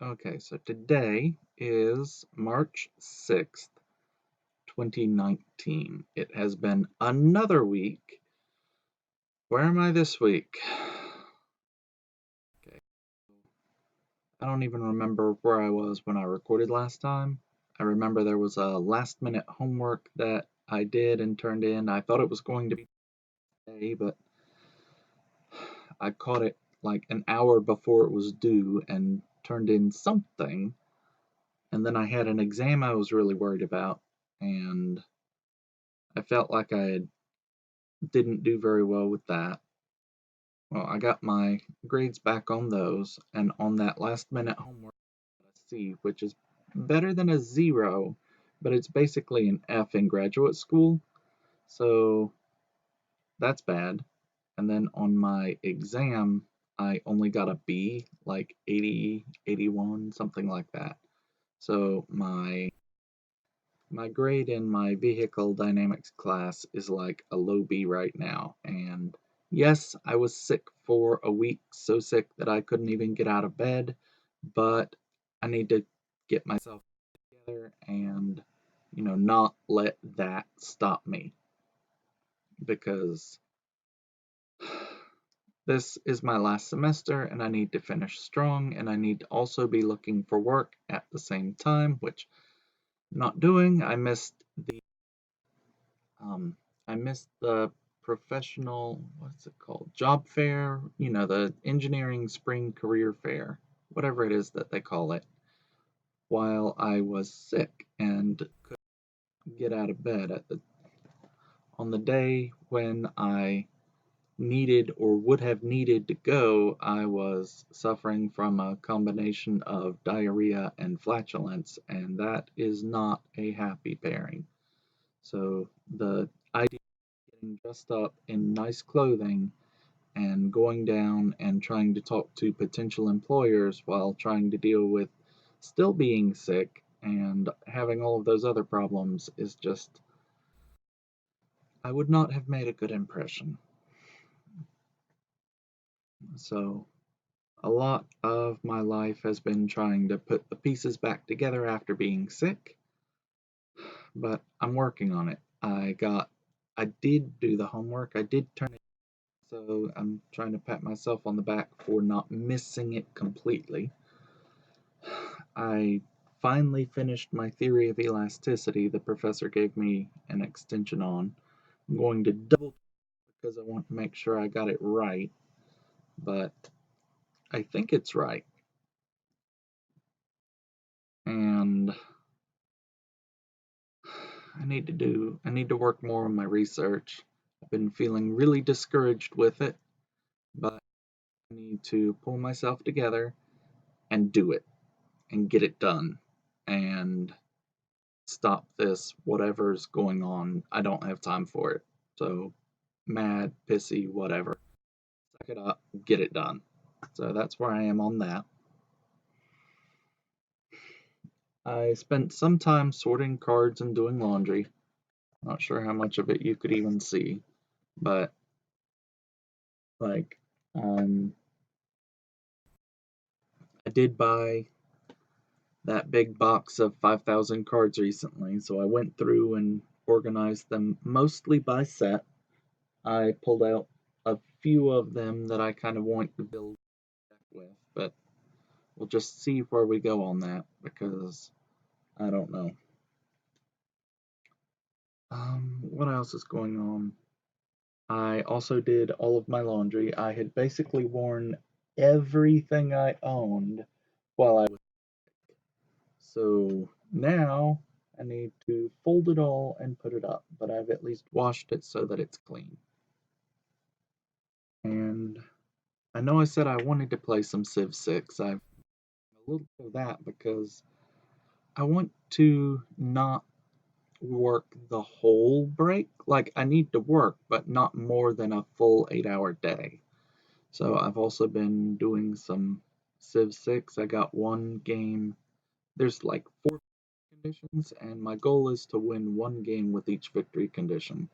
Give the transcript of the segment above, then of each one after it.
Okay, so today is March 6th, 2019. It has been another week. Where am I this week? Okay, I don't even remember where I was when I recorded last time. I remember there was a last minute homework that I did and turned in. I thought it was going to be today, but I caught it like an hour before it was due and turned in something. And then I had an exam I was really worried about, and I felt like I didn't do very well with that. Well, I got my grades back on those, and on that last minute homework, I got a C, which is better than a zero, but it's basically an F in graduate school, so that's bad. And then on my exam, I only got a B, like 80, 81, something like that. So my grade in my vehicle dynamics class is like a low B right now. And yes, I was sick for a week, so sick that I couldn't even get out of bed, but I need to get myself together and, not let that stop me because this is my last semester and I need to finish strong and I need to also be looking for work at the same time, which I'm not doing. Um, I missed the professional, what's it called? Job fair, the engineering spring career fair, whatever it is that they call it, while I was sick and couldn't get out of bed on the day when I needed or would have needed to go. I was suffering from a combination of diarrhea and flatulence, and that is not a happy pairing. So the idea of getting dressed up in nice clothing and going down and trying to talk to potential employers while trying to deal with still being sick and having all of those other problems is just, I would not have made a good impression. So, a lot of my life has been trying to put the pieces back together after being sick, but I'm working on it. I did do the homework, I did turn it, so I'm trying to pat myself on the back for not missing it completely. I finally finished my theory of elasticity the professor gave me an extension on. I'm going to double because I want to make sure I got it right, but I think it's right. And I need to work more on my research. I've been feeling really discouraged with it, but I need to pull myself together and do it and get it done and stop this whatever's going on. I don't have time for it. So mad, pissy, whatever. Suck it up, get it done. So that's where I am on that. I spent some time sorting cards and doing laundry. Not sure how much of it you could even see, but like, um, I did buy that big box of 5,000 cards recently, so I went through and organized them mostly by set. I pulled out a few of them that I kind of want to build a deck with, but we'll just see where we go on that because I don't know. What else is going on? I also did all of my laundry. I had basically worn everything I owned while I was. So now I need to fold it all and put it up, but I've at least washed it so that it's clean. And I know I said I wanted to play some Civ 6. I've a little bit of that because I want to not work the whole break. Like, I need to work, but not more than a full 8-hour day. So I've also been doing some Civ 6. I got one game. There's like four conditions, and my goal is to win one game with each victory condition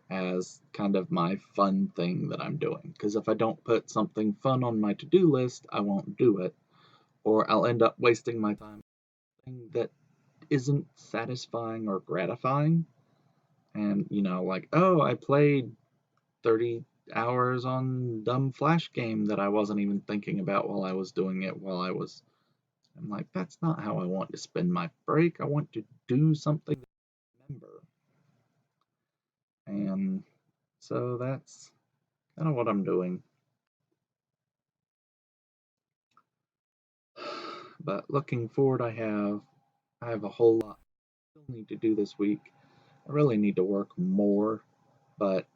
as kind of my fun thing that I'm doing. Because if I don't put something fun on my to do list, I won't do it. or I'll end up wasting my time on something that isn't satisfying or gratifying. And, like, oh, I played 30 hours on dumb Flash game that I wasn't even thinking about while I was doing it I'm like, that's not how I want to spend my break. I want to do something that I remember. And so that's kind of what I'm doing. But looking forward, I have a whole lot I still need to do this week. I really need to work more, but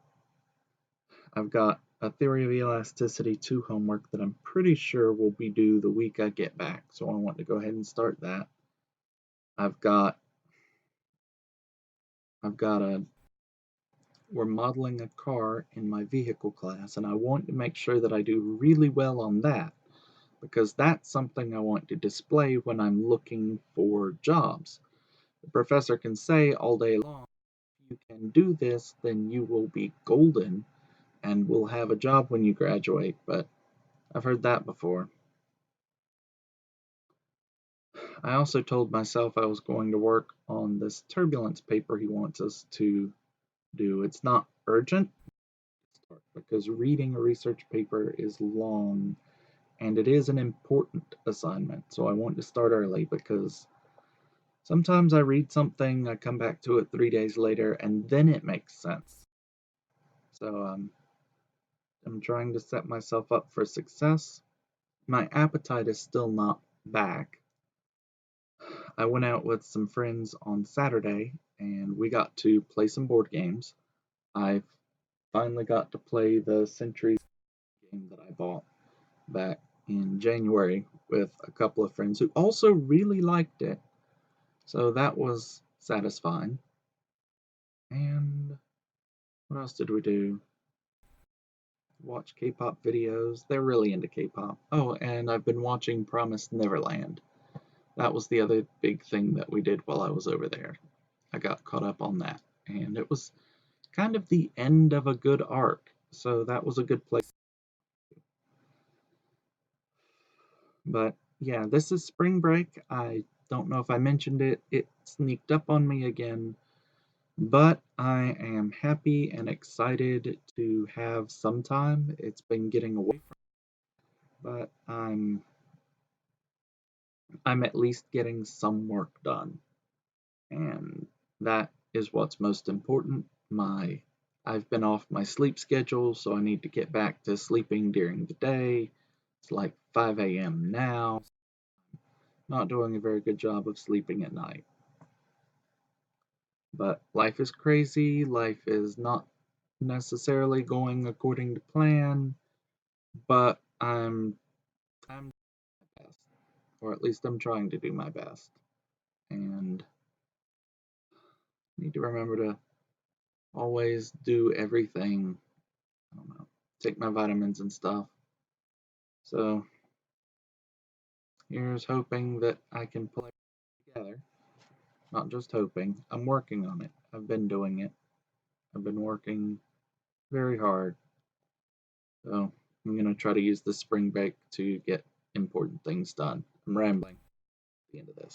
I've got a theory of elasticity 2 homework that I'm pretty sure will be due the week I get back. So I want to go ahead and start that. I've got I've got a we're modeling a car in my vehicle class, and I want to make sure that I do really well on that because that's something I want to display when I'm looking for jobs. The professor can say all day long, if you can do this, then you will be golden and will have a job when you graduate, but I've heard that before. I also told myself I was going to work on this turbulence paper he wants us to do. It's not urgent because reading a research paper is long and it is an important assignment. So I want to start early because sometimes I read something, I come back to it 3 days later, and then it makes sense. So I'm trying to set myself up for success. My appetite is still not back. I went out with some friends on Saturday and we got to play some board games. I finally got to play the Centuries game that I bought back in January with a couple of friends who also really liked it. So that was satisfying. And what else did we do? Watch K-pop videos. They're really into K-pop. Oh, and I've been watching Promised Neverland. That was the other big thing that we did while I was over there. I got caught up on that. And it was kind of the end of a good arc. So that was a good place. But yeah, this is spring break. I don't know if I mentioned it. It sneaked up on me again. But I am happy and excited to have some time. It's been getting away from me, but I'm at least getting some work done. And that is what's most important. My I've been off my sleep schedule, so I need to get back to sleeping during the day. It's like 5 a.m. now. Not doing a very good job of sleeping at night. But life is crazy. Life is not necessarily going according to plan, but I'm doing my best, or at least I'm trying to do my best. And need to remember to always do everything. I don't know, take my vitamins and stuff. So here's hoping that I can play together. Not just hoping. I'm working on it. I've been doing it. I've been working very hard. So I'm gonna try to use the spring break to get important things done. I'm rambling at the end of this.